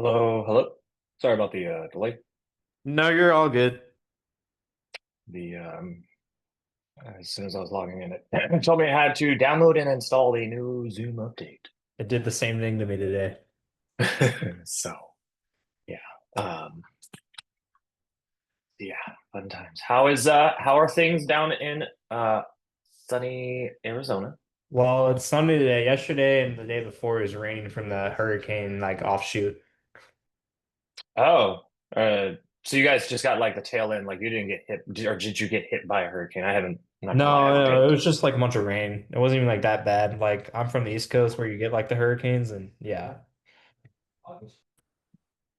Hello, hello. Sorry about the delay. No, you're all good. The As soon as I was logging in, it told me I had to download and install the new Zoom update. It did the same thing to me today. So yeah, um, yeah, fun times. How are things down in sunny Arizona? Well, it's sunny today. Yesterday and the day before it was raining from the hurricane like offshoot. Oh, uh, so you guys just got like the tail end, like you didn't get hit, or did you get hit by a hurricane? I'm not gonna lie, I No, haven't no, paid. it was just like a bunch of rain. It wasn't even like that bad. Like I'm from the East Coast where you get like the hurricanes and yeah.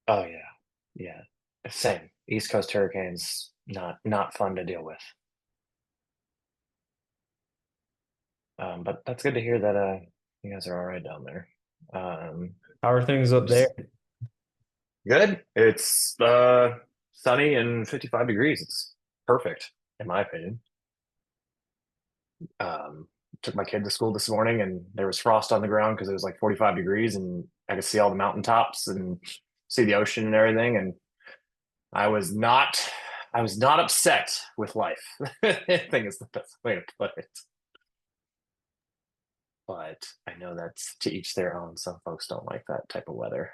Oh yeah, yeah, same. East Coast hurricanes, not fun to deal with. But that's good to hear that you guys are all right down there. Um, How are things up there? just good. It's sunny and 55 degrees. It's perfect in my opinion. Um, Took my kid to school this morning and there was frost on the ground because it was like 45 degrees and I could see all the mountaintops and see the ocean and everything. And I was not I was not upset with life. I think is the best way to put it. But I know that's to each their own. Some folks don't like that type of weather.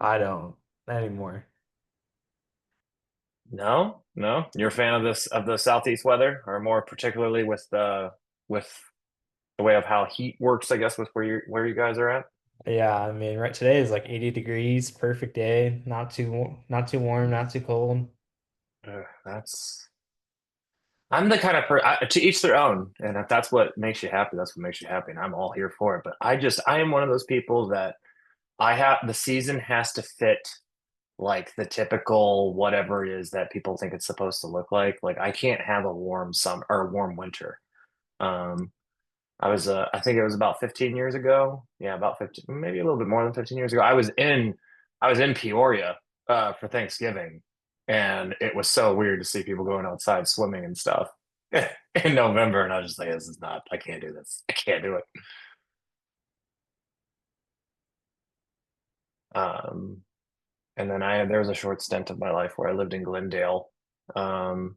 I don't anymore. No, no. You're a fan of this of the southeast weather, or more particularly with the way of how heat works, I guess, with where you guys are at. Yeah, I mean, right today is like 80 degrees, perfect day. Not too warm, not too cold. That's I'm the kind of to each their own, and if that's what makes you happy, that's what makes you happy, and I'm all here for it. But I am one of those people that I have the season has to fit like the typical whatever it is that people think it's supposed to look like. Like I can't have a warm summer or a warm winter. Um, I think it was about 15 years ago. Yeah, about 15, maybe a little bit more than 15 years ago. I was in Peoria for Thanksgiving, and it was so weird to see people going outside swimming and stuff in November. And I was just like, this is not, I can't do this. I can't do it. Um, and then there was a short stint of my life where I lived in Glendale um,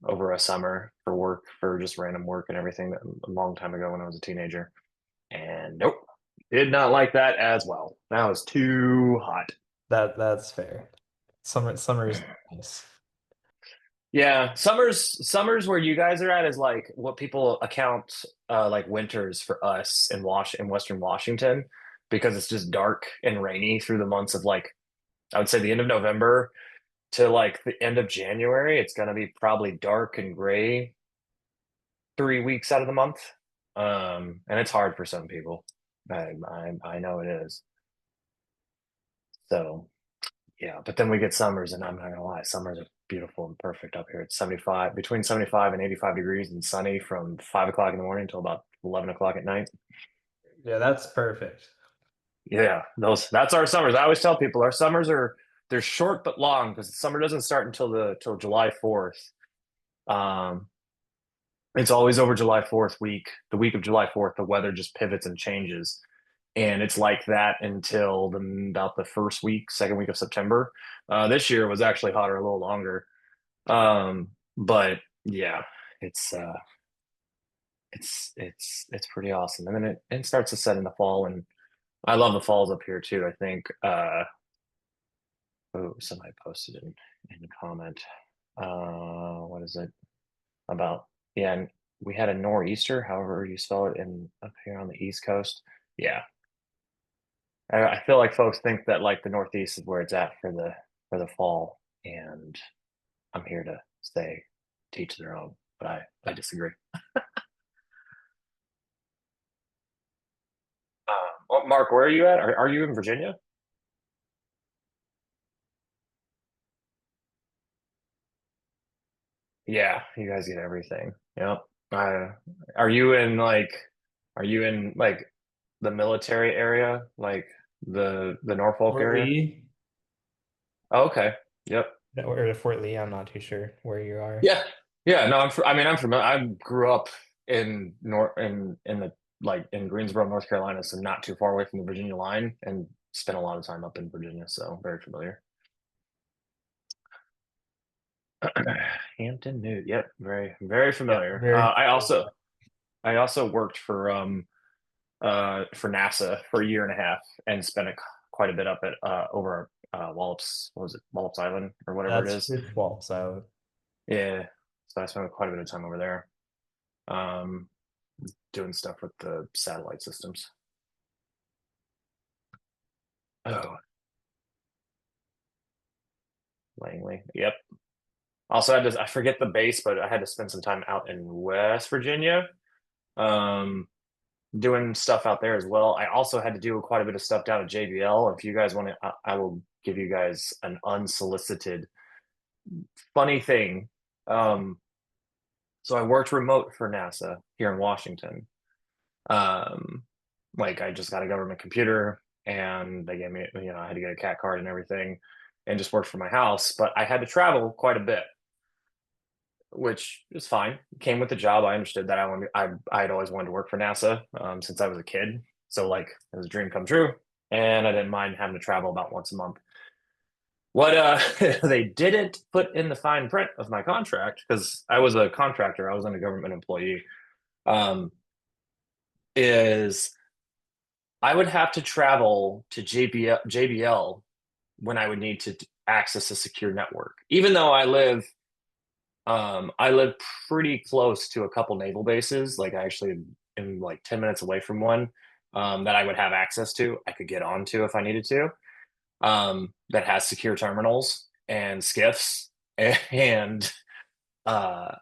over a summer for work, for just random work and everything a long time ago when I was a teenager. And nope, did not like that as well. That was too hot. That's fair. Summer is nice. Yeah, summers where you guys are at is like what people account like winters for us in Western Washington because it's just dark and rainy through the months of like I would say the end of November to like the end of January. It's gonna be probably dark and gray 3 weeks out of the month. And it's hard for some people. I know it is. So yeah, but then we get summers, and I'm not gonna lie, summers are beautiful and perfect up here. It's 75, between 75 and 85 degrees and sunny from 5 o'clock in the morning until about 11 o'clock at night. Yeah, that's perfect. Yeah, that's our summers. I always tell people our summers are they're short but long because summer doesn't start until the till July 4th. Um, it's always over July 4th week. The week of July 4th, the weather just pivots and changes. And it's like that until about the first week, second week of September. This year was actually hotter a little longer. But yeah, it's uh it's pretty awesome. And then it starts to set in the fall and I love the falls up here too. I think oh somebody posted in a comment. What is it about? Yeah, and we had a nor'easter, however you spell it in up here on the East Coast. Yeah. I feel like folks think that like the Northeast is where it's at for the fall, and I'm here to say teach their own, but I disagree. Oh, Mark, where are you at? Are you in Virginia? Yeah, you guys get everything. Yep. Uh, are you in like are you in like the military area, like the Norfolk Fort area? Lee Oh, okay. Yep. or Fort Lee, I'm not too sure where you are. Yeah. Yeah. No, I mean, I'm familiar. I grew up in the like in Greensboro, North Carolina, so not too far away from the Virginia line, and spent a lot of time up in Virginia, so very familiar. Hampton Newt, yep, very Yeah, familiar. very. I also worked for NASA for a year and a half and spent quite a bit up at over Wallops, what was it, Wallops Island or whatever it That's is. it's well, so Yeah, so I spent quite a bit of time over there, um, doing stuff with the satellite systems. Oh, Langley, yep. Also had to, I forget the base, but I had to spend some time out in West Virginia, um, doing stuff out there as well. I also had to do quite a bit of stuff down at JBL. If you guys want to, I will give you guys an unsolicited funny thing. Um, so I worked remote for NASA here in Washington. Um, like I just got a government computer and they gave me, I had to get a cat card and everything and just worked from my house, but I had to travel quite a bit, which is fine. Came with the job. I understood that I'd always wanted to work for NASA since I was a kid. So like it was a dream come true. And I didn't mind having to travel about once a month. What they didn't put in the fine print of my contract, because I was a contractor, I wasn't a government employee, um, is I would have to travel to JBL when I would need to access a secure network. Even though I live pretty close to a couple naval bases. Like I actually am like 10 minutes away from one that I would have access to. I could get onto if I needed to. That has secure terminals and skiffs and uh,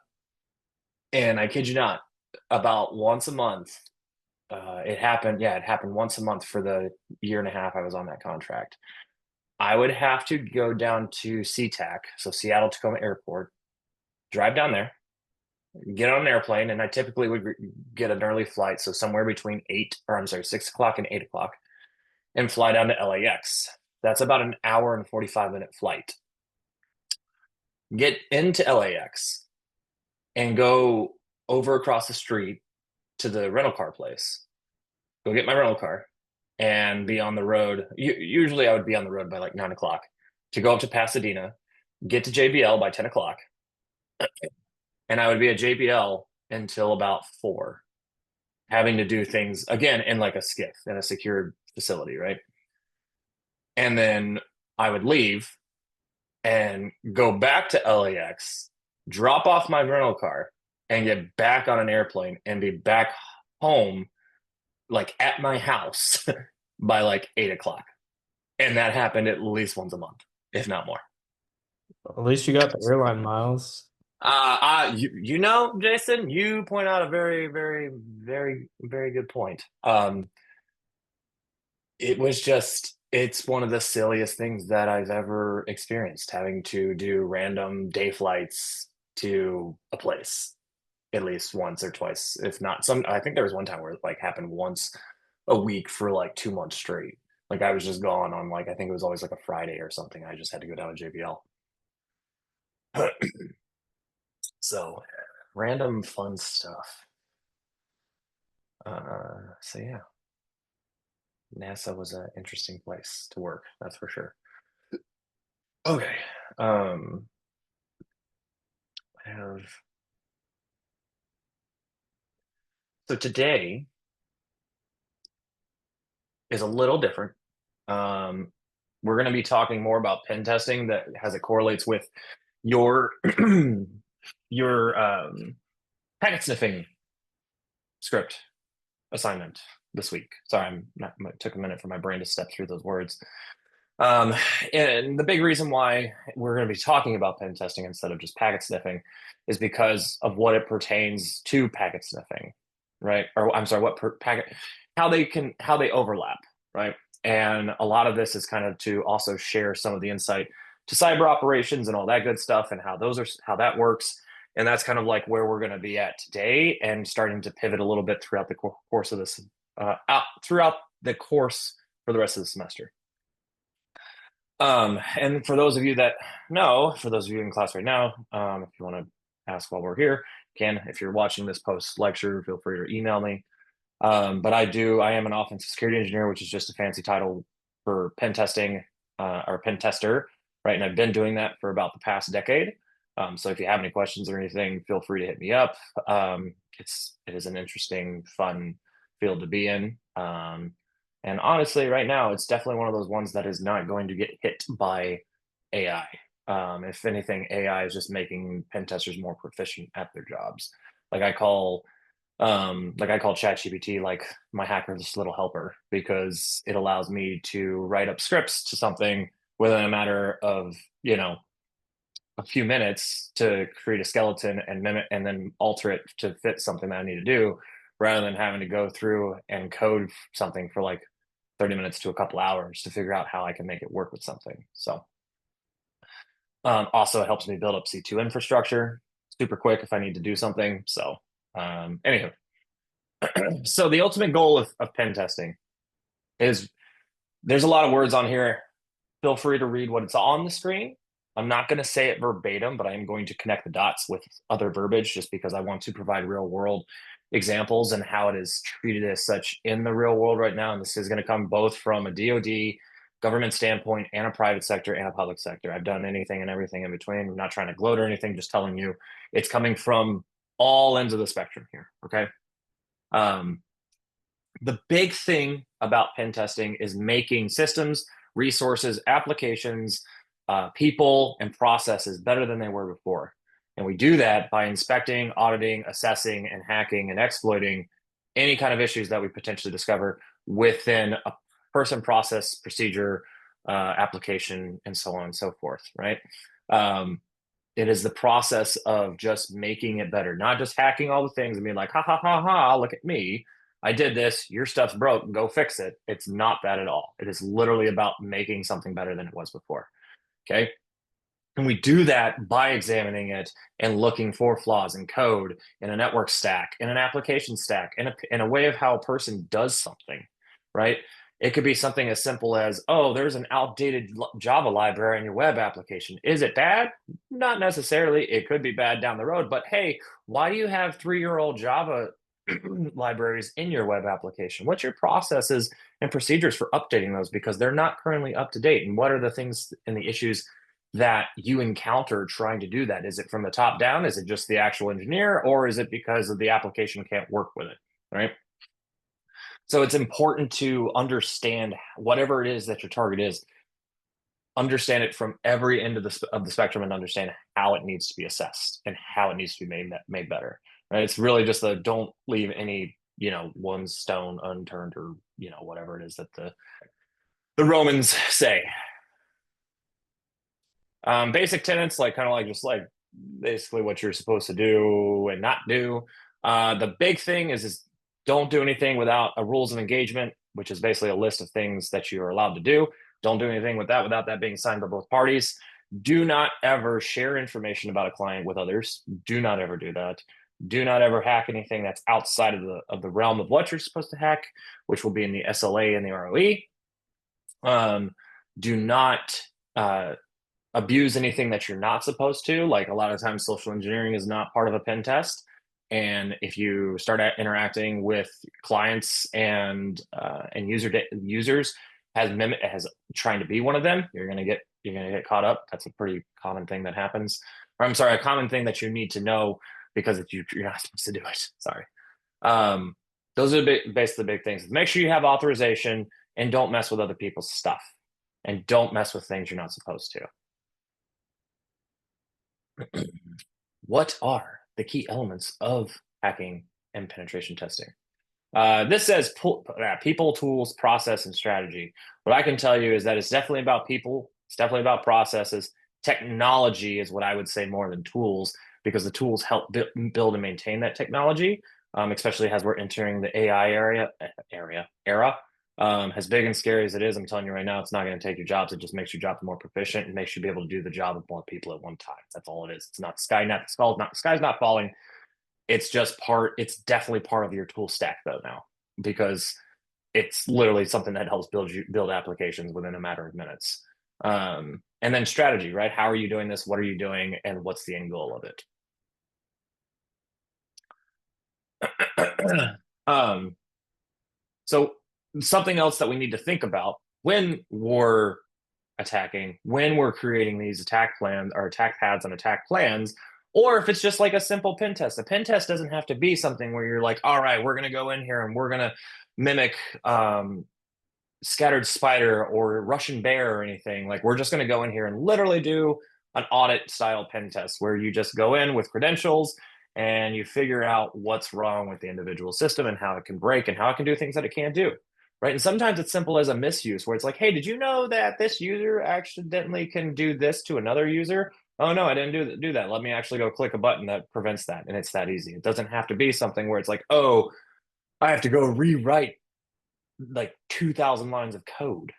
and I kid you not, about once a month. It happened. Yeah, it happened once a month for the year and a half I was on that contract. I would have to go down to SeaTac, so Seattle Tacoma Airport, drive down there, get on an airplane, and I typically would get an early flight, so somewhere between 6 o'clock and 8 o'clock, and fly down to LAX. That's about an hour and 45-minute flight. Get into LAX and go over across the street to the rental car place. Go get my rental car and be on the road. Usually I would be on the road by like 9 o'clock to go up to Pasadena, get to JBL by 10 o'clock, and I would be at JBL until about 4, having to do things again in like a skiff in a secured facility, right? And then I would leave and go back to LAX, drop off my rental car, and get back on an airplane and be back home, like at my house, by like 8 o'clock. And that happened at least once a month, if not more. at least you got the airline miles. Jason, you point out a very good point. It's one of the silliest things that I've ever experienced, having to do random day flights to a place at least once or twice, if not some. I think there was one time where it like happened once a week for like 2 months straight. Like I was just gone on like I think it was always like a Friday or something. I just had to go down to JBL. So random fun stuff. So yeah, NASA was an interesting place to work, that's for sure. Okay. I have so today is a little different. Um, we're going to be talking more about pen testing that has it correlates with your your packet sniffing script assignment this week. Sorry, it took a minute for my brain to step through those words. Um, and the big reason why we're going to be talking about pen testing instead of just packet sniffing is because of what it pertains to packet sniffing, right? Or I'm sorry, packet, how they overlap, right? And a lot of this is kind of to also share some of the insight to cyber operations and all that good stuff and how that works. And that's kind of like where we're going to be at today and starting to pivot a little bit throughout the course of this, throughout the course for the rest of the semester. And for those of you that know, for those of you in class right now, if you want to ask while we're here, can. If you're watching this post lecture, feel free to email me. But I am an offensive security engineer, which is just a fancy title for pen testing or pen tester, right? And I've been doing that for about the past decade. So if you have any questions or anything, feel free to hit me up. It is an interesting, fun field to be in. And honestly, right now, it's definitely one of those ones that is not going to get hit by AI. If anything, AI is just making pen testers more proficient at their jobs. Like I call I call ChatGPT like my hacker's little helper because it allows me to write up scripts to something within a matter of, a few minutes to create a skeleton and mimic and then alter it to fit something that I need to do rather than having to go through and code something for like 30 minutes to a couple hours to figure out how I can make it work with something. So also it helps me build up C2 infrastructure super quick if I need to do something. So anywho, so the ultimate goal of pen testing is there's a lot of words on here. Feel free to read what it's on the screen. I'm not going to say it verbatim, but I am going to connect the dots with other verbiage just because I want to provide real world examples and how it is treated as such in the real world right now. And this is going to come both from a DoD government standpoint and a private sector and a public sector. I've done anything and everything in between. I'm not trying to gloat or anything, just telling you it's coming from all ends of the spectrum here. Okay. Um, the big thing about pen testing is making systems, resources, applications, people, and processes better than they were before. And we do that by inspecting, auditing, assessing, and hacking and exploiting any kind of issues that we potentially discover within a person, process, procedure, application, and so on and so forth, right? It is the process of just making it better, not just hacking all the things and being like, ha ha ha ha, look at me. I did this. Your stuff's broke. Go fix it. It's not that at all. It is literally about making something better than it was before. Okay. And we do that by examining it and looking for flaws in code, in a network stack, in an application stack, in a way of how a person does something, right? It could be something as simple as, oh, there's an outdated Java library in your web application. Is it bad? Not necessarily. It could be bad down the road, but hey, why do you have 3-year-old Java libraries in your web application? What's your processes and procedures for updating those because they're not currently up to date? And what are the things and the issues that you encounter trying to do that? Is it from the top down? Is it just the actual engineer, or is it because of the application can't work with it? Right. So it's important to understand whatever it is that your target is, understand it from every end of the spectrum and understand how it needs to be assessed and how it needs to be made better. Right. It's really just the don't leave any, one stone unturned or, whatever it is that the Romans say. Basic tenets, like kind of like just like basically what you're supposed to do and not do. The big thing is don't do anything without a rules of engagement, which is basically a list of things that you are allowed to do. Don't do anything without that being signed by both parties. Do not ever share information about a client with others. Do not ever do that. Do not ever hack anything that's outside of the realm of what you're supposed to hack, which will be in the SLA and the ROE. Do not abuse anything that you're not supposed to. Like a lot of times, social engineering is not part of a pen test. And if you start interacting with clients and users has trying to be one of them, you're gonna get caught up. That's a pretty common thing that happens. Or I'm sorry, a common thing that you need to know because you're not supposed to do it. Sorry. Um, those are basically the big things. Make sure you have authorization and don't mess with other people's stuff. And don't mess with things you're not supposed to. What are the key elements of hacking and penetration testing? This says people, tools, process, and strategy. What I can tell you is that it's definitely about people. It's definitely about processes. Technology is what I would say more than tools because the tools help build and maintain that technology, especially as we're entering the AI era. As big and scary as it is, I'm telling you right now, it's not going to take your jobs. It just makes your job more proficient and makes you be able to do the job of more people at one time. That's all it is. It's not the sky's not falling. It's just it's definitely part of your tool stack though now, because it's literally something that helps build applications within a matter of minutes. And then strategy, right? How are you doing this? What are you doing? And what's the end goal of it? So something else that we need to think about when we're attacking, when we're creating these attack plans or attack paths and attack plans, or if it's just like a simple pen test. A pen test doesn't have to be something where you're like, all right, we're going to go in here and we're going to mimic scattered spider or Russian bear or anything. Like we're just going to go in here and literally do an audit style pen test where you just go in with credentials and you figure out what's wrong with the individual system and how it can break and how it can do things that it can't do. Right. And sometimes it's simple as a misuse where it's like, hey, did you know that this user accidentally can do this to another user? Oh no, I didn't do that. Let me actually go click a button that prevents that. And it's that easy. It doesn't have to be something where it's like, oh, I have to go rewrite like 2,000 lines of code.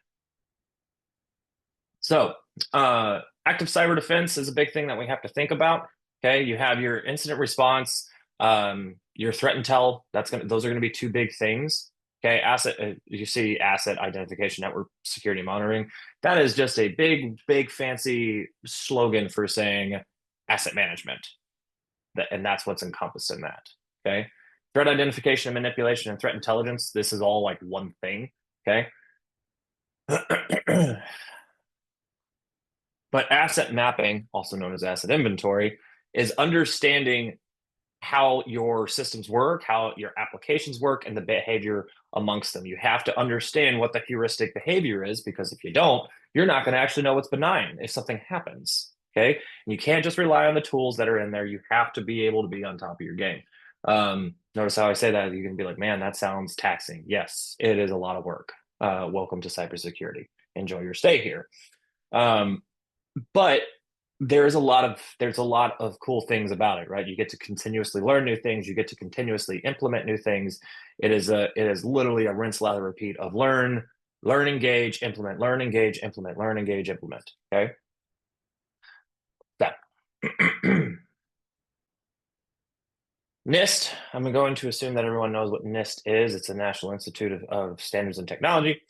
So, active cyber defense is a big thing that we have to think about. Okay, you have your incident response, your threat intel. Those are gonna be two big things. Okay, you see asset identification, network security monitoring. That is just a big fancy slogan for saying asset management. And that's what's encompassed in that. Okay, threat identification and manipulation and threat intelligence. This is all like one thing. Okay. But asset mapping, also known as asset inventory, is understanding how your systems work, how your applications work, and the behavior amongst them. You have to understand what the heuristic behavior is, because if you don't, you're not going to actually know what's benign if something happens. Okay. And you can't just rely on the tools that are in there. You have to be able to be on top of your game. Notice how I say that. You can be like, man, that sounds taxing. Yes, it is a lot of work. Welcome to cybersecurity. Enjoy your stay here. But there's a lot of cool things about it, right? You get to continuously learn new things. You get to continuously implement new things. It is literally a rinse, lather, repeat of learn, engage, implement, learn, engage, implement, learn, engage, implement. Okay. That NIST. I'm going to assume that everyone knows what NIST is. It's a National Institute of Standards and Technology.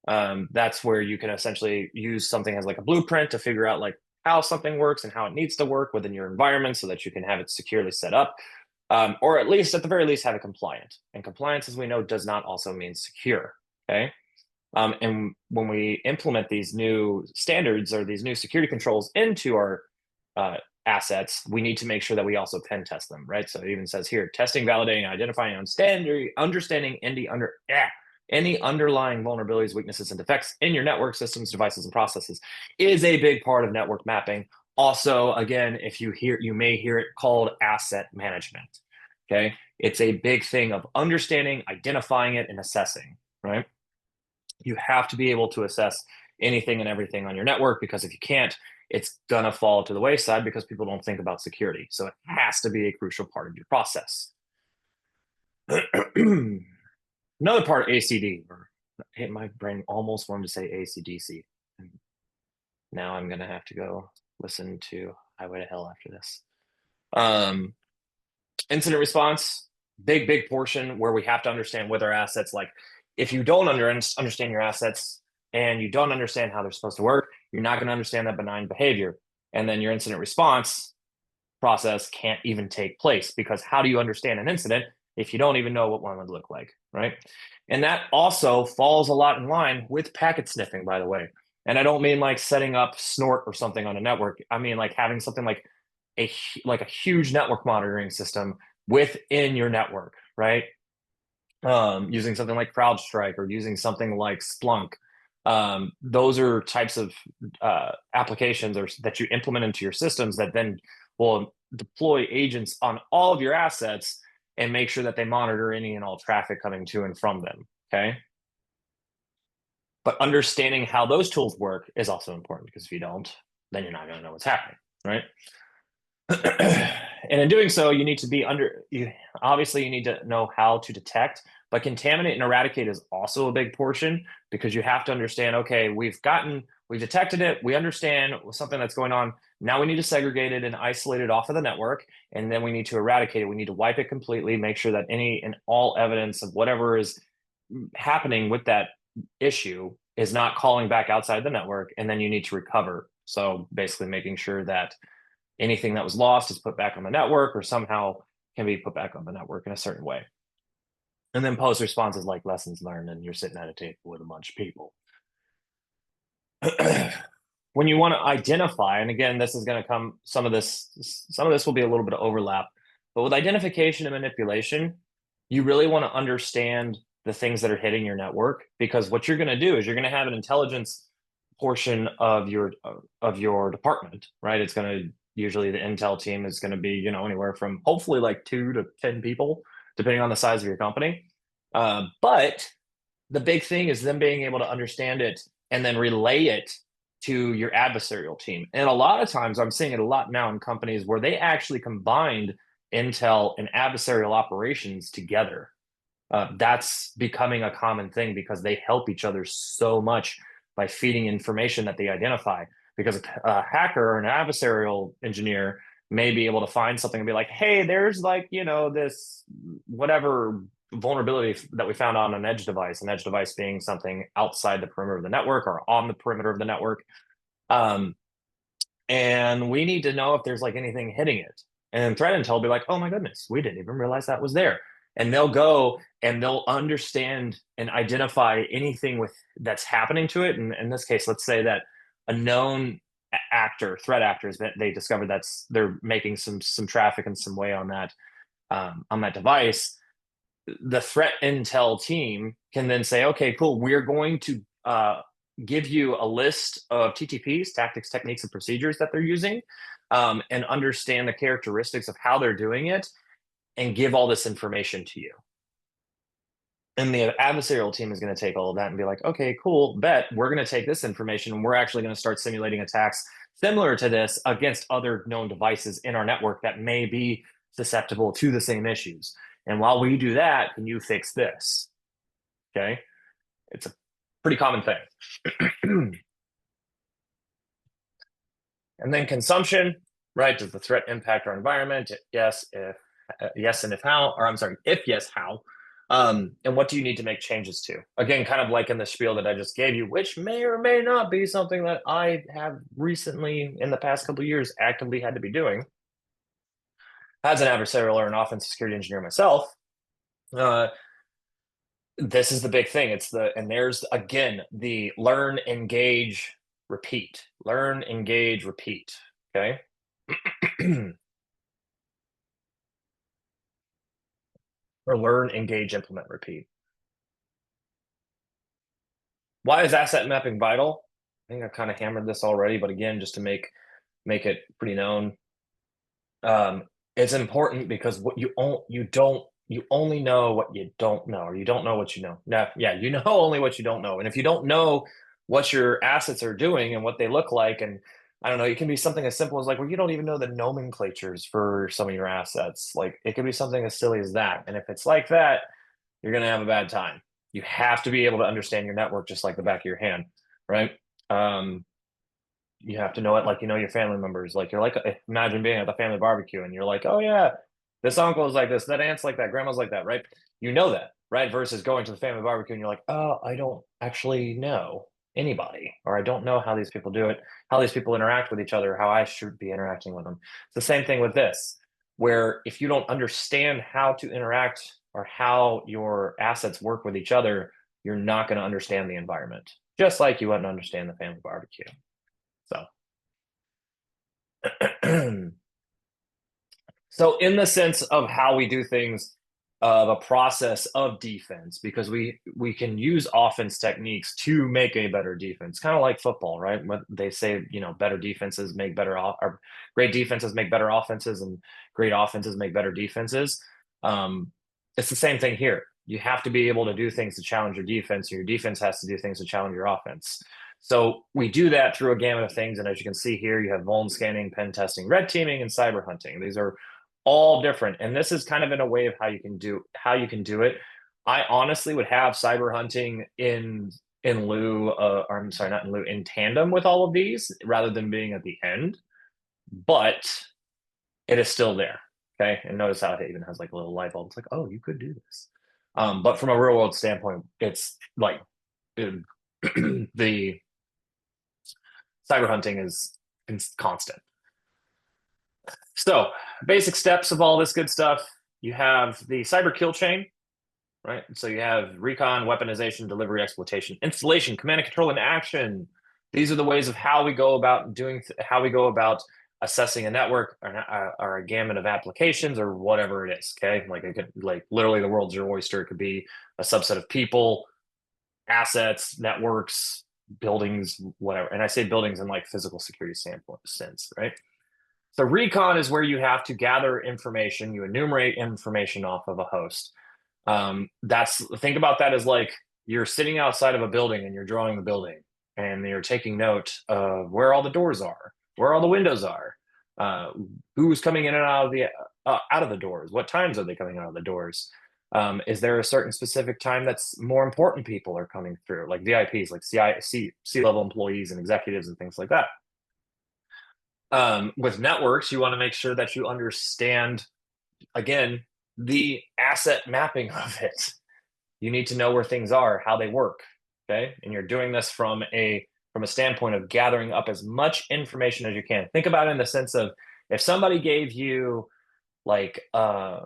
That's where you can essentially use something as like a blueprint to figure out like how something works and how it needs to work within your environment so that you can have it securely set up, or at least at the very least have it compliant. And compliance, as we know, does not also mean secure. Okay. And when we implement these new standards or these new security controls into our assets, we need to make sure that we also pen test them, right? So it even says here, testing, validating, identifying, understanding any underlying vulnerabilities, weaknesses, and defects in your network systems, devices, and processes is a big part of network mapping. Also, again, you may hear it called asset management. Okay. It's a big thing of understanding, identifying it, and assessing, right? You have to be able to assess anything and everything on your network, because if you can't, it's going to fall to the wayside because people don't think about security. So it has to be a crucial part of your process. Another part, ACD, or my brain almost wanted to say ACDC. Now I'm going to have to go listen to Highway to Hell after this. Incident response, big portion where we have to understand what our assets, like if you don't understand your assets and you don't understand how they're supposed to work, you're not going to understand that benign behavior. And then your incident response process can't even take place, because how do you understand an incident if you don't even know what one would look like, right? And that also falls a lot in line with packet sniffing, by the way. And I don't mean like setting up snort or something on a network. I mean like having something like a huge network monitoring system within your network, right? Using something like CrowdStrike or using something like Splunk. Those are types of applications that you implement into your systems that then will deploy agents on all of your assets and make sure that they monitor any and all traffic coming to and from them. Okay. But understanding how those tools work is also important, because if you don't, then you're not going to know what's happening, right? And in doing so, you need to be obviously you need to know how to detect, but contaminate and eradicate is also a big portion, because you have to understand, okay, we've detected it, we understand something that's going on. Now we need to segregate it and isolate it off of the network, and then we need to eradicate it. We need to wipe it completely, make sure that any and all evidence of whatever is happening with that issue is not calling back outside the network, and then you need to recover. So basically making sure that anything that was lost is put back on the network or somehow can be put back on the network in a certain way. And then post responses like lessons learned, and you're sitting at a table with a bunch of people. When you want to identify, and again, this is going to come, some of this will be a little bit of overlap, but with identification and manipulation, you really want to understand the things that are hitting your network, because what you're going to do is you're going to have an intelligence portion of your department, right? It's going to usually the intel team is going to be, anywhere from hopefully like 2 to 10 people, depending on the size of your company. But the big thing is them being able to understand it and then relay it to your adversarial team. And a lot of times I'm seeing it a lot now in companies where they actually combined intel and adversarial operations together. That's becoming a common thing because they help each other so much by feeding information that they identify. Because a hacker or an adversarial engineer may be able to find something and be like, hey, there's like, this whatever vulnerability that we found on an edge device being something outside the perimeter of the network or on the perimeter of the network. Um, and we need to know if there's like anything hitting it. And threat intel will be like, oh my goodness, we didn't even realize that was there. And they'll go and they'll understand and identify anything with that's happening to it. And in this case, let's say that a known threat actor, they discovered they're making some traffic and some way on that device. The threat intel team can then say, okay, cool, we're going to give you a list of TTPs, tactics, techniques, and procedures that they're using, and understand the characteristics of how they're doing it, and give all this information to you. And the adversarial team is going to take all of that and be like, okay, cool, bet we're going to take this information and we're actually going to start simulating attacks similar to this against other known devices in our network that may be susceptible to the same issues. And while we do that, can you fix this? Okay. It's a pretty common thing. And then consumption, right? Does the threat impact our environment? Yes, yes, and if how, or I'm sorry, if yes, how? And what do you need to make changes to? Again, kind of like in the spiel that I just gave you, which may or may not be something that I have recently, in the past couple of years, actively had to be doing. As an adversarial or an offensive security engineer myself, this is the big thing. And there's again the learn, engage, repeat. Learn, engage, repeat. Okay. Or learn, engage, implement, repeat. Why is asset mapping vital? I think I kind of hammered this already, but again, just to make it pretty known, it's important because what you only know what you don't know, or you don't know what you know. Now, yeah, you know only what you don't know, and if you don't know what your assets are doing and what they look like, and I don't know, it can be something as simple as like, well, you don't even know the nomenclatures for some of your assets. Like it could be something as silly as that, and if it's like that, you're going to have a bad time. You have to be able to understand your network just like the back of your hand, right? Um, you have to know it like you know your family members. Like you're like, imagine being at the family barbecue and you're like, oh yeah, this uncle is like this, that aunt's like that, grandma's like that, right? You know that, right? Versus going to the family barbecue and you're like, oh, I don't actually know anybody, or I don't know how these people do it, how these people interact with each other, how I should be interacting with them. It's the same thing with this, where if you don't understand how to interact or how your assets work with each other, you're not going to understand the environment, just like you wouldn't understand the family barbecue. So, so in the sense of how we do things, the process of defense, because we can use offense techniques to make a better defense, kind of like football, right? When they say, better defenses make or great defenses make better offenses, and great offenses make better defenses. It's the same thing here. You have to be able to do things to challenge your defense, and your defense has to do things to challenge your offense. So we do that through a gamut of things. And as you can see here, you have vuln scanning, pen testing, red teaming, and cyber hunting. These are all different. And this is kind of in a way of how you can do it. I honestly would have cyber hunting in lieu, or I'm sorry, not in lieu, in tandem with all of these rather than being at the end. But it is still there. Okay. And notice how it even has like a little light bulb. It's like, oh, you could do this. But from a real world standpoint, it's like the cyber hunting is constant. So, basic steps of all this good stuff. You have the cyber kill chain. right? So you have recon, weaponization, delivery, exploitation, installation, command and control, and action. These are the ways of how we go about how we go about assessing a network or a gamut of applications or whatever it is. Okay, like it could, like literally the world's your oyster. It could be a subset of people, assets, networks, buildings, whatever. And I say buildings in like physical security standpoint sense, right? So recon is where you have to gather information, you enumerate information off of a host. That's think about that as like you're sitting outside of a building and you're drawing the building and you're taking note of where all the doors are, where all the windows are, uh, who's coming in and out of the doors, what times are they coming out of the doors. Is there a certain specific time that's more important people are coming through, like VIPs, like C-level employees and executives and things like that. With networks, you want to make sure that you understand, again, the asset mapping of it. You need to know where things are, how they work. Okay. And you're doing this from a standpoint of gathering up as much information as you can. Think about it in the sense of if somebody gave you like I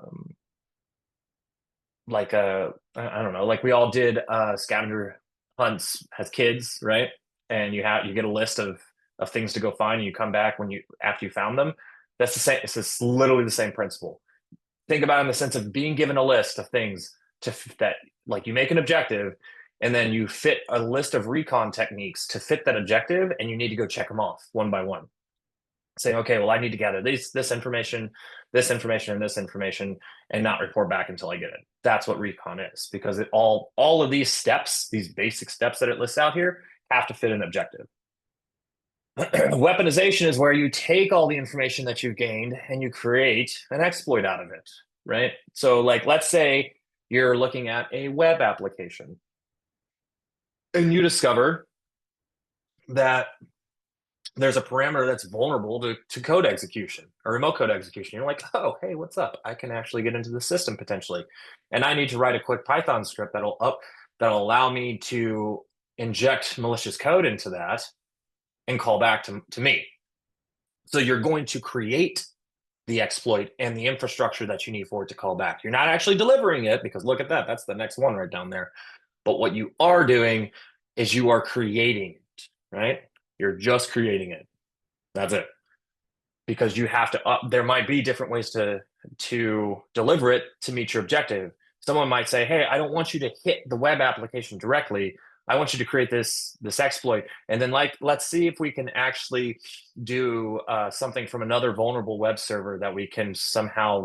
don't know, like we all did scavenger hunts as kids, right? And you get a list of things to go find, and you come back when you after you found them. That's the same. It's just literally the same principle. Think about it in the sense of being given a list of things that like you make an objective, and then you fit a list of recon techniques to fit that objective, and you need to go check them off one by one, saying, okay, well, I need to gather this information, this information, and this information, and not report back until I get it. That's what recon is, because all of these steps, these basic steps that it lists out here, have to fit an objective. Weaponization is where you take all the information that you've gained and you create an exploit out of it, right? So, like, let's say you're looking at a web application and you discover that there's a parameter that's vulnerable to code execution or remote code execution. You're like, oh, hey, what's up? I can actually get into the system potentially. And I need to write a quick Python script that'll allow me to inject malicious code into that and call back to me. So you're going to create the exploit and the infrastructure that you need for it to call back. You're not actually delivering it, because look at that. That's the next one right down there. But what you are doing is you are creating it, right? You're just creating it. That's it. Because you have to there might be different ways to deliver it to meet your objective. Someone might say, hey, I don't want you to hit the web application directly. I want you to create this exploit, and then let's see if we can actually do something from another vulnerable web server that we can somehow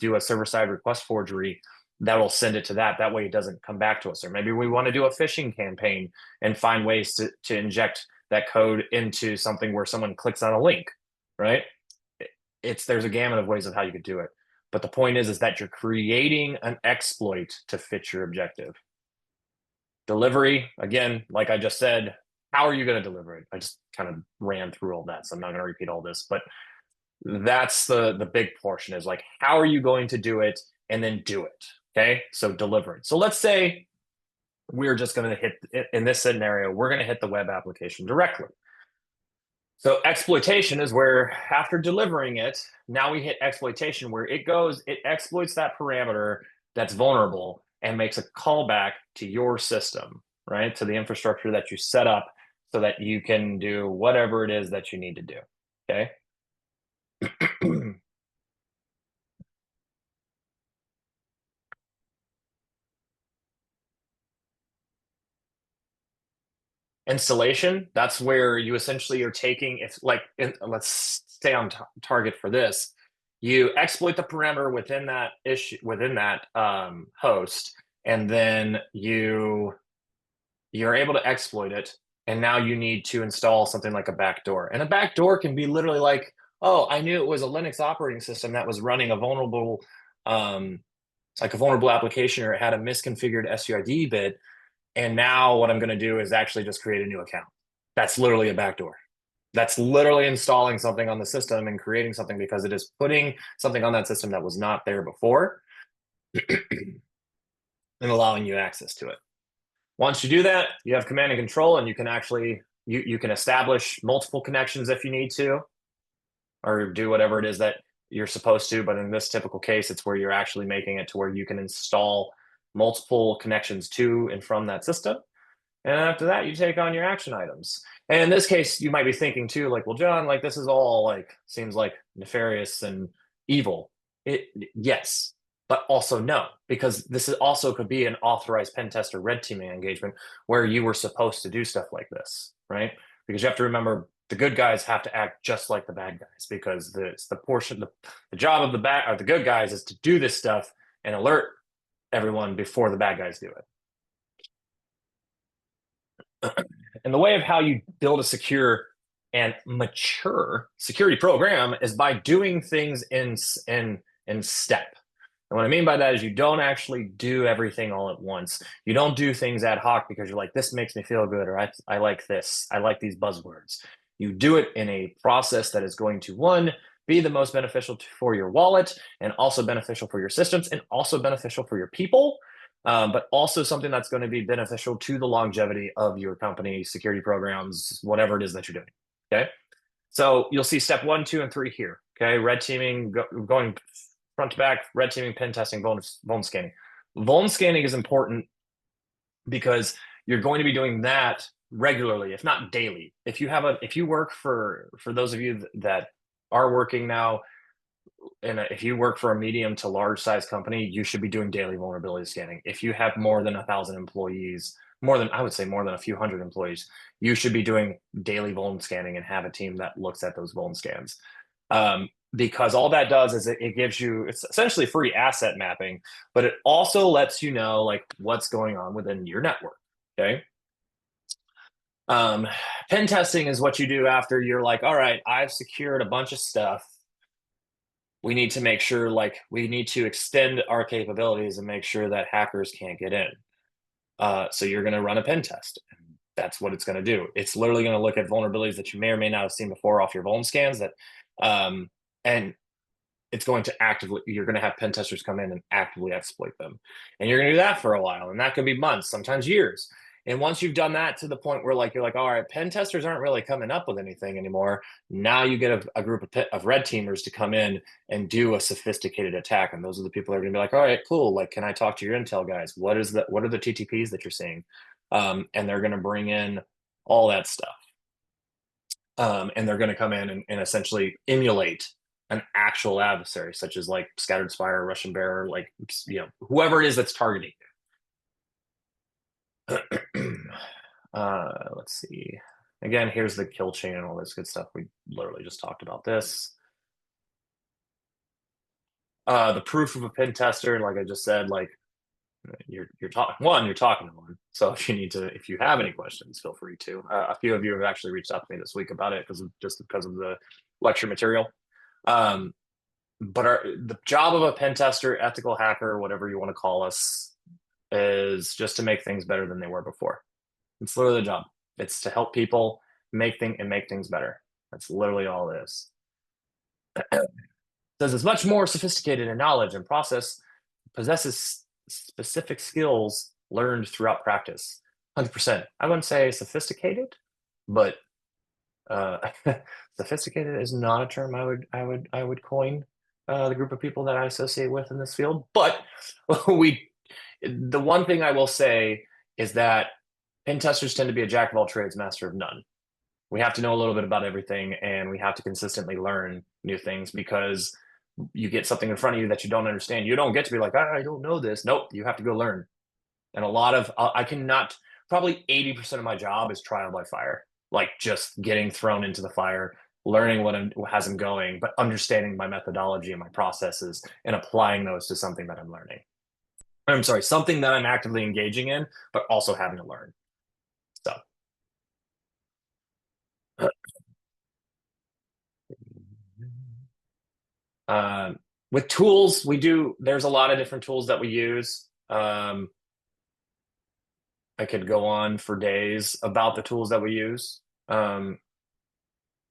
do a server side request forgery that will send it to that. That way it doesn't come back to us. Or maybe we want to do a phishing campaign and find ways to inject that code into something where someone clicks on a link, right? There's a gamut of ways of how you could do it. But the point is that you're creating an exploit to fit your objective. Delivery, again, like I just said, how are you going to deliver it? I just kind of ran through all that, so I'm not going to repeat all this, but that's the big portion, is like, how are you going to do it, and then do it. Okay, so deliver it. So let's say we're just going to hit, in this scenario, we're going to hit the web application directly. So exploitation is where, after delivering it, now we hit exploitation, where it exploits that parameter that's vulnerable and makes a callback to your system, right? To the infrastructure that you set up so that you can do whatever it is that you need to do. Okay. Installation, that's where you essentially are taking, let's stay on target for this. You exploit the parameter within that host, and then you're able to exploit it. And now you need to install something like a backdoor. And a backdoor can be literally like, oh, I knew it was a Linux operating system that was running a vulnerable application, or it had a misconfigured SUID bit. And now what I'm going to do is actually just create a new account. That's literally a backdoor. That's literally installing something on the system and creating something, because it is putting something on that system that was not there before and allowing you access to it. Once you do that, you have command and control, and you can actually you can establish multiple connections if you need to, or do whatever it is that you're supposed to. But in this typical case, it's where you're actually making it to where you can install multiple connections to and from that system. And after that, you take on your action items. And in this case, you might be thinking too, like, well, John, like this is all like seems like nefarious and evil. Yes, but also no, because this is also could be an authorized pen tester red teaming engagement where you were supposed to do stuff like this, right? Because you have to remember the good guys have to act just like the bad guys because the job of the bad or the good guys is to do this stuff and alert everyone before the bad guys do it. And the way of how you build a secure and mature security program is by doing things in step. And what I mean by that is you don't actually do everything all at once. You don't do things ad hoc because you're like, this makes me feel good, or I like this. I like these buzzwords. You do it in a process that is going to, one, be the most beneficial for your wallet and also beneficial for your systems and also beneficial for your people, but also something that's going to be beneficial to the longevity of your company, security programs, whatever it is that you're doing. Okay. So you'll see step 1, 2, and 3 here. Okay. Red teaming, going front to back, red teaming, pen testing, vuln scanning. Vuln scanning is important because you're going to be doing that regularly, if not daily. If you work for those of you that are working now, and if you work for a medium to large size company, you should be doing daily vulnerability scanning. If you have more than 1,000 employees, I would say more than a few hundred employees, you should be doing daily vuln scanning and have a team that looks at those vuln scans. Because all that does is it gives you, it's essentially free asset mapping, but it also lets you know like what's going on within your network. Okay. Um, Pen testing is what you do after you're like, all right, I've secured a bunch of stuff. We need to make sure, like, we need to extend our capabilities and make sure that hackers can't get in. So you're going to run a pen test. That's what it's going to do. It's literally going to look at vulnerabilities that you may or may not have seen before off your vuln scans and it's going to you're going to have pen testers come in and actively exploit them. And you're going to do that for a while. And that could be months, sometimes years. And once you've done that to the point where like, you're like, all right, pen testers aren't really coming up with anything anymore. Now you get a group of red teamers to come in and do a sophisticated attack. And those are the people that are going to be like, all right, cool. Like, can I talk to your intel guys? What are the TTPs that you're seeing? And they're going to bring in all that stuff. And they're going to come in and essentially emulate an actual adversary, such as like Scattered Spire, Russian Bearer, like, whoever it is that's targeting. Let's see. Again, here's the kill chain and all this good stuff. We literally just talked about this. The proof of a pen tester, like I just said, like you're talking to one. So if you have any questions, feel free to. A few of you have actually reached out to me this week about it because of the lecture material. But the job of a pen tester, ethical hacker, whatever you want to call us, is just to make things better than they were before. It's literally the job. It's to help people make things better. That's literally all it is. Says it's much more sophisticated in knowledge and process, possesses specific skills learned throughout practice. 100%. I wouldn't say sophisticated, but sophisticated is not a term I would coin the group of people that I associate with in this field. But the one thing I will say is that pen testers tend to be a jack of all trades, master of none. We have to know a little bit about everything, and we have to consistently learn new things because you get something in front of you that you don't understand. You don't get to be like, I don't know this. Nope, you have to go learn. And a lot of I cannot probably 80% of my job is trial by fire, like just getting thrown into the fire, learning what has them going, but understanding my methodology and my processes and applying those to something that I'm learning. I'm sorry, something that I'm actively engaging in, but also having to learn. So. With tools, there's a lot of different tools that we use. I could go on for days about the tools that we use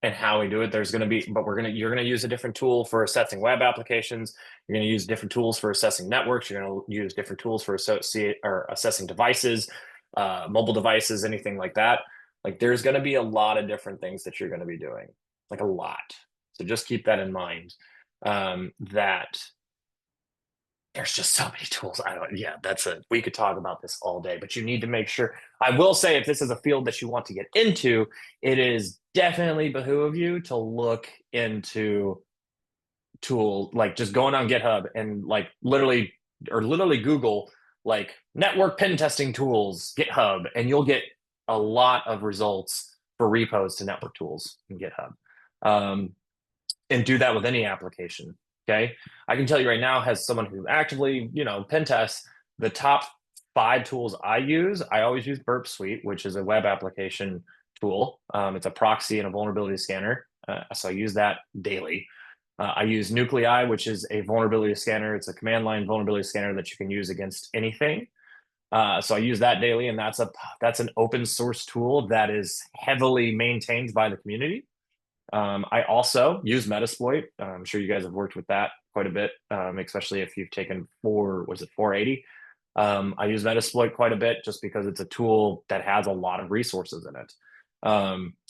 and how we do it. You're gonna use a different tool for assessing web applications. You're gonna use different tools for assessing networks. You're gonna use different tools for assessing devices, mobile devices, anything like that. Like there's gonna be a lot of different things that you're gonna be doing, like a lot. So just keep that in mind. That there's just so many tools. Yeah, we could talk about this all day, but you need to make sure. I will say, if this is a field that you want to get into, it is definitely behoove you to look into tool, like just going on GitHub and like literally Google like network pen testing tools, GitHub, and you'll get a lot of results for repos to network tools in GitHub. And do that with any application. Okay. I can tell you right now, as someone who actively, pen tests, the top 5 tools I use, I always use Burp Suite, which is a web application tool. It's a proxy and a vulnerability scanner. So I use that daily. I use Nuclei, which is a vulnerability scanner. It's a command line vulnerability scanner that you can use against anything. So I use that daily, and that's an open source tool that is heavily maintained by the community. I also use Metasploit. I'm sure you guys have worked with that quite a bit, especially if you've taken 480. I use Metasploit quite a bit just because it's a tool that has a lot of resources in it.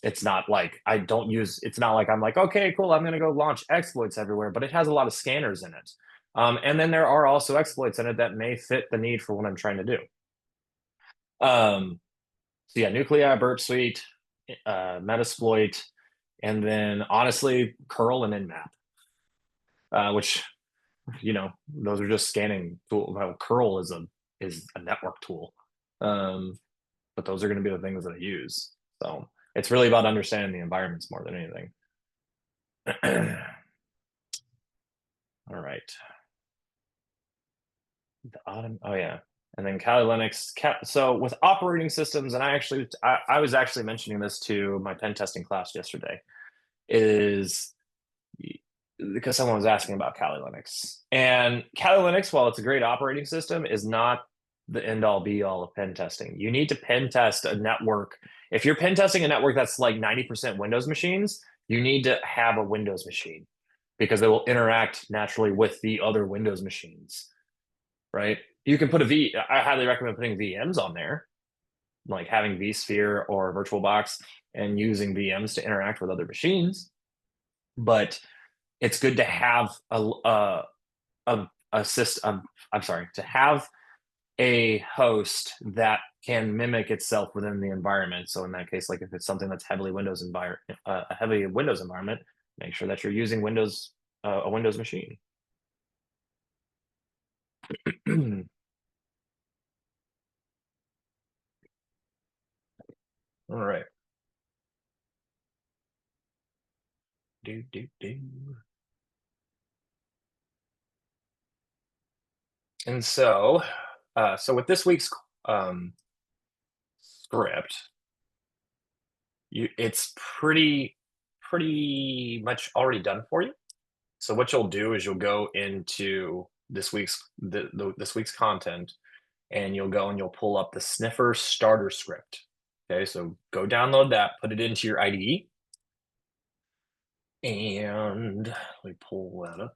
It's not like it's not like I'm like, okay, cool, I'm going to go launch exploits everywhere, but it has a lot of scanners in it. And then there are also exploits in it that may fit the need for what I'm trying to do. So yeah, Nuclei, Burp Suite, Metasploit, and then honestly, curl and nmap, which those are just scanning tool. Well, curl is a network tool, but those are going to be the things that I use. So it's really about understanding the environments more than anything. All right. Oh yeah, and then Kali Linux. So with operating systems, and I was actually mentioning this to my pen testing class yesterday, is because someone was asking about Kali Linux. And Kali Linux, while it's a great operating system, is not the end all be all of pen testing. You need to pen test a network. If you're pen testing a network that's like 90% Windows machines, you need to have a Windows machine because they will interact naturally with the other Windows machines, right? You can put I highly recommend putting VMs on there, like having vSphere or VirtualBox and using VMs to interact with other machines. But it's good to have a system. I'm sorry, to have a host that can mimic itself within the environment. So in that case, like if it's something that's heavily a heavy Windows environment, make sure that you're using a Windows machine. All right. Do. And so with this week's script, it's pretty much already done for you. So what you'll do is you'll go into this week's content, and you'll go and you'll pull up the Sniffer starter script. Okay, so go download that, put it into your IDE, and let me pull that up.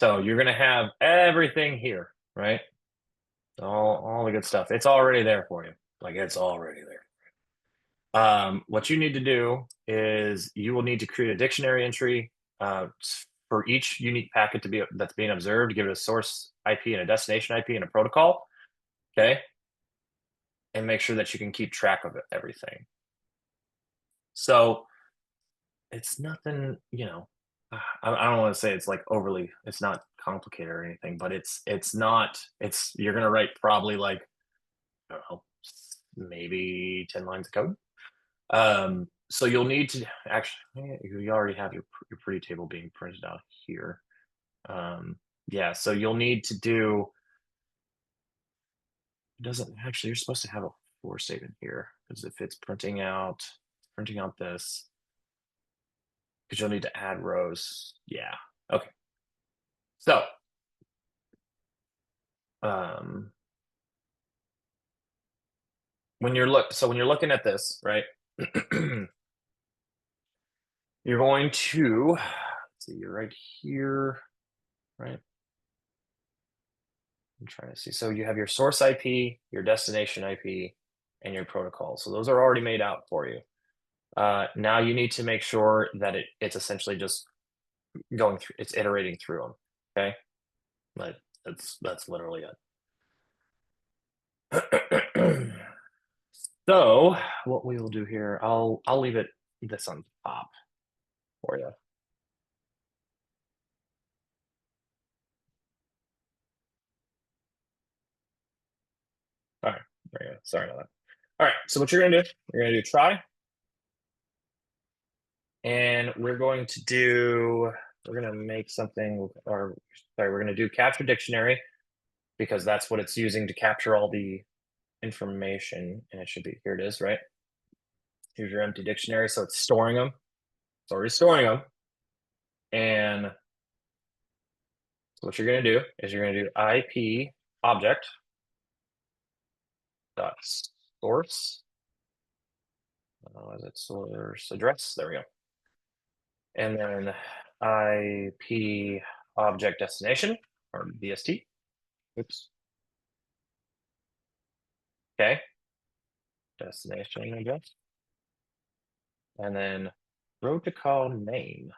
So you're gonna have everything here, right? All the good stuff. It's already there for you. Like it's already there. What you need to do is you will need to create a dictionary entry for each unique packet that's being observed. Give it a source IP and a destination IP and a protocol. Okay, and make sure that you can keep track of everything. So it's nothing, I don't want to say it's like it's not complicated or anything, but it's not. You're gonna write probably like, I don't know, maybe 10 lines of code. So you'll need to actually, you already have your pretty table being printed out here. Yeah, so you'll need to do, it doesn't actually, you're supposed to have a for statement here because if it's printing out this, because you'll need to add rows. Yeah. Okay. So, when you're looking at this, right? You're going to, let's see, you're right here, right? I'm trying to see. So you have your source IP, your destination IP, and your protocol. So those are already made out for you. Now you need to make sure that it's essentially just going through, it's iterating through them. Okay, like that's literally it. So what we will do here, I'll leave it this on top for you. All right, there you go. Sorry about that. All right, so what you're gonna do, you're gonna do try, and we're gonna make something, or sorry, we're gonna do capture dictionary because that's what it's using to capture all the information, and it should be, here it is, right? Here's your empty dictionary, so it's storing them. It's already storing them, and so what you're gonna do is you're gonna do IP object dot source. Is it source address? There we go. And then IP object destination, or BST. Oops. Okay. Destination address. And then protocol name.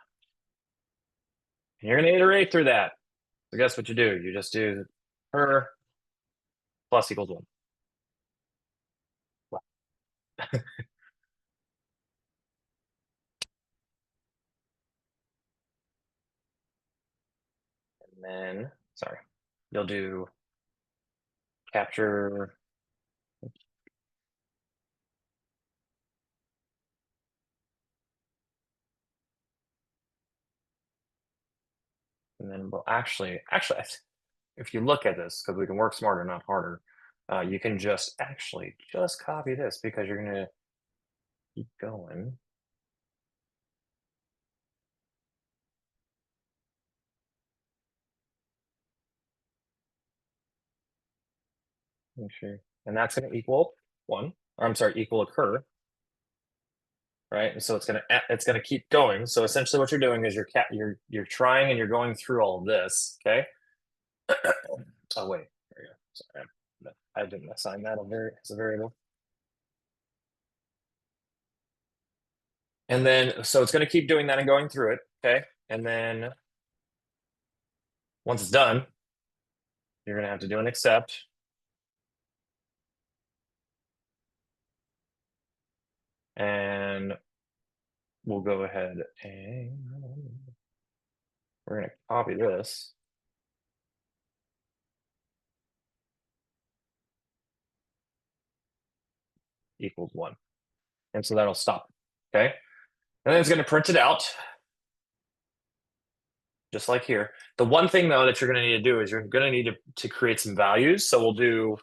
And you're going to iterate through that. So guess what you do? You just do per plus equals 1. And then, sorry, you'll do capture. And then we'll actually, if you look at this, because we can work smarter, not harder, you can just copy this because you're going to keep going. Make sure, and that's going to equal 1. Or I'm sorry, equal occur, right? And so it's gonna keep going. So essentially, what you're doing is you're trying and you're going through all of this. Okay. Oh wait, there you go. Sorry, I didn't assign that as a variable. And then, so it's going to keep doing that and going through it. Okay. And then once it's done, you're going to have to do an accept. And we'll go ahead and we're going to copy this. Equals 1. And so that'll stop. Okay. And then it's going to print it out. Just like here. The one thing though that you're going to need to do is you're going to need to create some values. So we'll do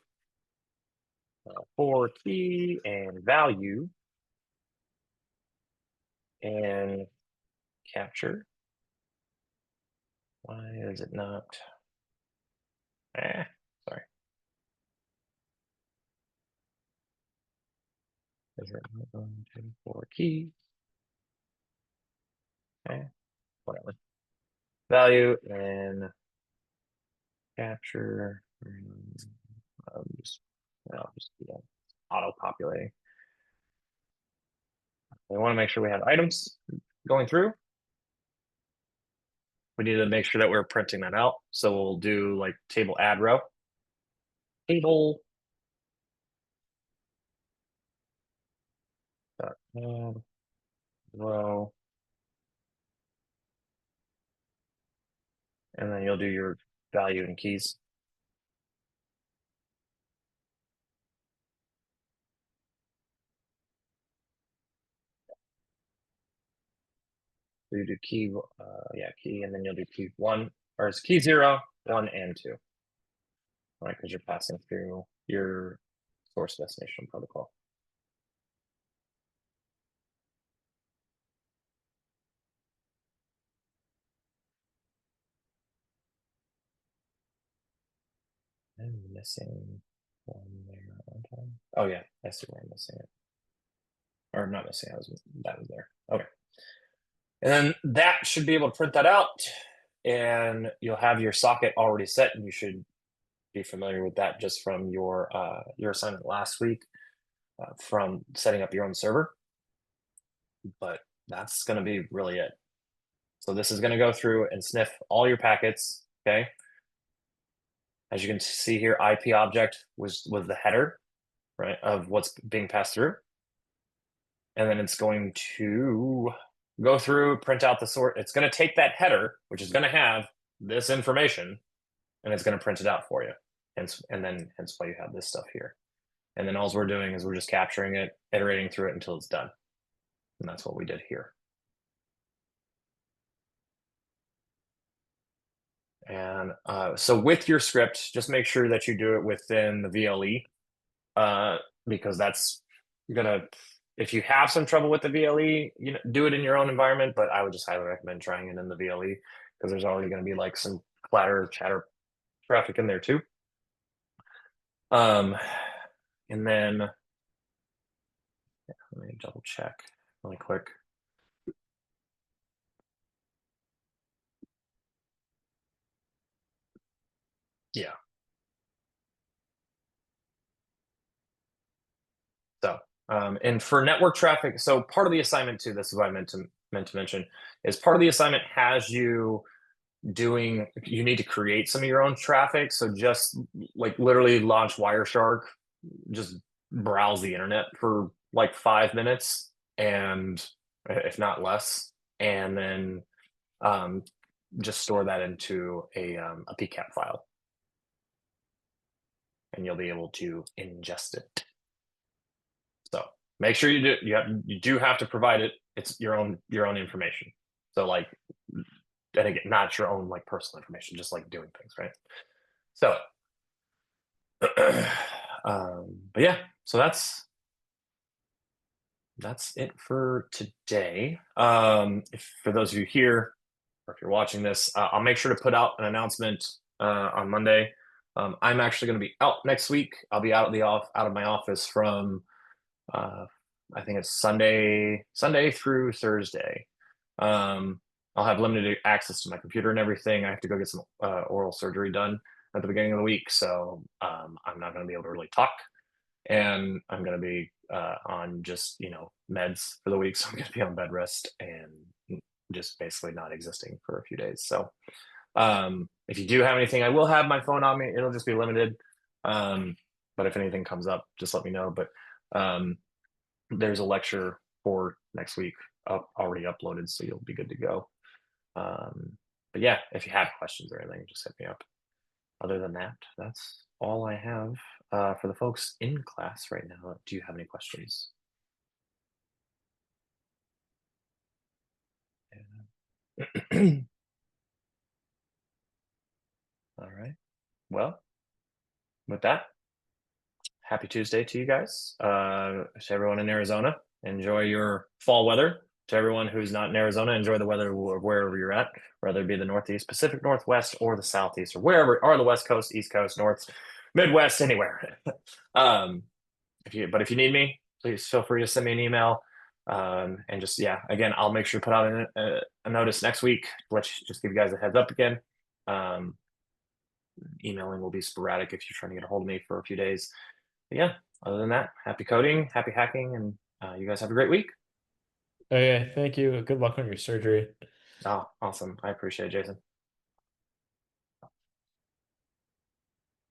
for key and value and capture. Why is it not? Sorry. Is it not going to for key? Whatever. Value and capture. I'll just do that. Auto populating. We want to make sure we have items going through. We need to make sure that we're printing that out. So we'll do like table add row. Table add row. And then you'll do your value and keys. So you do key, key, and then you'll do key 1, or it's key 0, 1, and 2. Right, because you're passing through your source destination protocol. I'm missing one there. Oh yeah, I see where I'm missing it. Or I'm not missing it, that was there. Okay. And then that should be able to print that out, and you'll have your socket already set, and you should be familiar with that just from your assignment last week from setting up your own server. but that's going to be really it. So this is going to go through and sniff all your packets. Okay. As you can see here, IP object was the header, right, of what's being passed through. And then it's going to go through, print out the sort. It's going to take that header, which is going to have this information, and it's going to print it out for you. Hence why you have this stuff here. And then all we're doing is we're just capturing it, iterating through it until it's done. And that's what we did here. And so with your script, just make sure that you do it within the VLE, because that's gonna, if you have some trouble with the VLE, do it in your own environment, but I would just highly recommend trying it in the VLE because there's already going to be like some clatter, chatter traffic in there too. And then let me double check really quick. Yeah. So, and for network traffic, so part of the assignment too, this is what I meant to mention, is part of the assignment has you you need to create some of your own traffic. So just like literally launch Wireshark, just browse the internet for like 5 minutes, and if not less, and then just store that into a PCAP file, and you'll be able to ingest it. So make sure you do. You do have to provide it. It's your own information. So like, and again, not your own like personal information, just like doing things, right? So, but yeah, so that's it for today. If for those of you here, or if you're watching this, I'll make sure to put out an announcement on Monday. I'm actually going to be out next week. I'll be out of my office from I think it's Sunday through Thursday. I'll have limited access to my computer and everything. I have to go get some oral surgery done at the beginning of the week, so I'm not going to be able to really talk. And I'm going to be on just meds for the week, so I'm going to be on bed rest and just basically not existing for a few days. So if you do have anything, I will have my phone on me. It'll just be limited. But if anything comes up, just let me know. But there's a lecture for next week already uploaded, so you'll be good to go. But yeah, if you have questions or anything, just hit me up. Other than that, that's all I have for the folks in class right now. Do you have any questions? All right. Well, with that, happy Tuesday to you guys. To everyone in Arizona, enjoy your fall weather. To everyone who's not in Arizona, enjoy the weather wherever you're at, whether it be the Northeast, Pacific Northwest, or the Southeast, or wherever, or the West Coast, East Coast, North, Midwest, anywhere. If you need me, please feel free to send me an email. And just, yeah, again, I'll make sure to put out a notice next week. Just give you guys a heads up again. Emailing will be sporadic if you're trying to get a hold of me for a few days. But yeah, other than that, happy coding, happy hacking, and you guys have a great week. Okay, thank you. Good luck on your surgery. Oh, awesome. I appreciate it, Jason.